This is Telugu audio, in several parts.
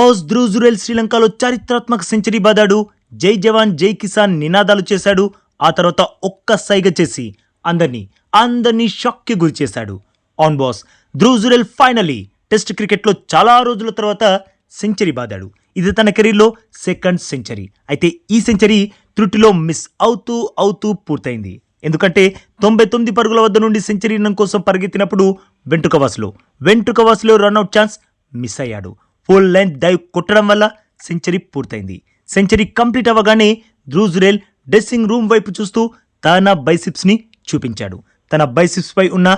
బాస్ ధ్రువ్ జురేల్ శ్రీలంకలో చారిత్రాత్మక సెంచరీ బాదాడు. జై జవాన్ జై కిసాన్ నినాదాలు చేశాడు. ఆ తర్వాత ఒక్క సైగ చేసి అందరినీ షాక్కి గురి చేశాడు. On boss Dhruv Jurel finally test క్రికెట్లో చాలా రోజుల తర్వాత సెంచరీ బాదాడు. ఇది తన కెరీర్లో సెకండ్ సెంచరీ. అయితే ఈ సెంచరీ త్రుటిలో మిస్ అవుతూ పూర్తయింది. ఎందుకంటే 99 పరుగుల వద్ద నుండి సెంచరీ కోసం పరిగెత్తినప్పుడు వెంట్రుకవాసులో రన్అట్ ఛాన్స్ మిస్ అయ్యాడు. ఫుల్ లెంత్ డైవ్ కొట్టడం వల్ల సెంచరీ పూర్తయింది. సెంచరీ కంప్లీట్ అవ్వగానే ధ్రువ్ జురేల్ డ్రెస్సింగ్ రూమ్ వైపు చూస్తూ తన బైసిప్స్ ని చూపించాడు. తన బైసిప్స్ పై ఉన్న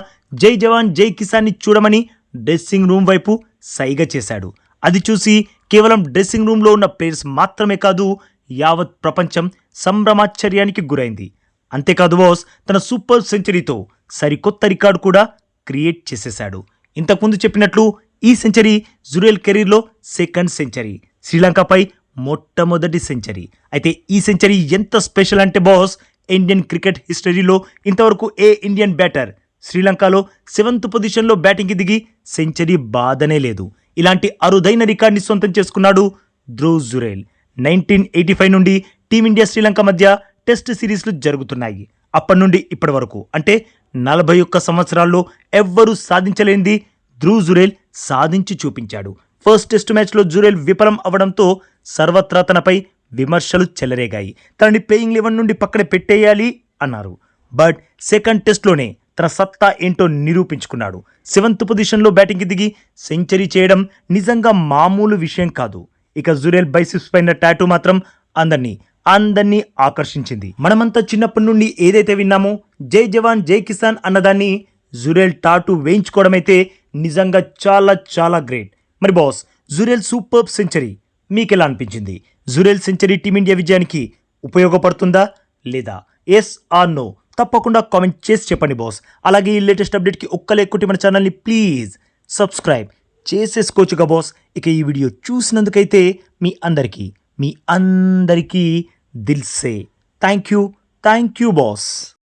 జై జవాన్ జై కిసాన్ ని చూడమని డ్రెస్సింగ్ రూమ్ వైపు సైగ చేశాడు. అది చూసి కేవలం డ్రెస్సింగ్ రూమ్ లో ఉన్న ప్లేయర్స్ మాత్రమే కాదు, యావత్ ప్రపంచం సంభ్రమాశ్చర్యానికి గురైంది. అంతేకాదు బాస్ తన సూపర్ సెంచరీతో సరికొత్త రికార్డు కూడా క్రియేట్ చేసేశాడు. ఇంతకుముందు చెప్పినట్లు ఈ సెంచరీ జురేల్ కెరీర్లో సెకండ్ సెంచరీ, శ్రీలంకపై మొట్టమొదటి సెంచరీ. అయితే ఈ సెంచరీ ఎంత స్పెషల్ అంటే బాస్, ఇండియన్ క్రికెట్ హిస్టరీలో ఇంతవరకు ఏ ఇండియన్ బ్యాటర్ శ్రీలంకలో 7th పొజిషన్లో బ్యాటింగ్కి దిగి సెంచరీ బాధనే లేదు. ఇలాంటి అరుదైన రికార్డ్ని సొంతం చేసుకున్నాడు ధ్రువ్ జురేల్. 1985 నుండి టీమిండియా శ్రీలంక మధ్య టెస్ట్ సిరీస్లు జరుగుతున్నాయి. అప్పటి నుండి ఇప్పటి వరకు అంటే 41 సంవత్సరాల్లో ఎవ్వరూ సాధించలేనిది ధ్రువ్ జురేల్ సాధించి చూపించాడు. ఫస్ట్ టెస్ట్ మ్యాచ్లో జురేల్ విఫలం అవడంతో సర్వత్రా తనపై విమర్శలు చెలరేగాయి. తనని ప్లేయింగ్ 11 నుండి పక్కన పెట్టేయాలి అన్నారు. బట్ సెకండ్ టెస్ట్లోనే తన సత్తా ఏంటో నిరూపించుకున్నాడు. 7th పొజిషన్లో బ్యాటింగ్కి దిగి సెంచరీ చేయడం నిజంగా మామూలు విషయం కాదు. ఇక జురేల్ బైసిప్స్ పైన టాటూ మాత్రం అందరినీ ఆకర్షించింది. మనమంతా చిన్నప్పటి నుండి ఏదైతే విన్నామో జై జవాన్ జై కిసాన్ అన్నదాన్ని జురేల్ టాటూ వేయించుకోవడం అయితే నిజంగా చాలా గ్రేట్. మరి బాస్ జురేల్ సూపర్ సెంచరీ మీకెలా అనిపించింది? జురేల్ సెంచరీ టీమిండియా విజయానికి ఉపయోగపడుతుందా లేదా? ఎస్ ఆర్ నో తప్పకుండా కామెంట్ చేసి చెప్పండి బాస్. అలాగే ఈ లేటెస్ట్ అప్డేట్కి ఒక్క లైక్ కొట్టి మన ఛానల్ని ప్లీజ్ సబ్స్క్రైబ్ చేసేసుకోవచ్చుగా బాస్. ఇక ఈ వీడియో చూసినందుకైతే మీ అందరికీ దిల్ సే థ్యాంక్ యూ బాస్.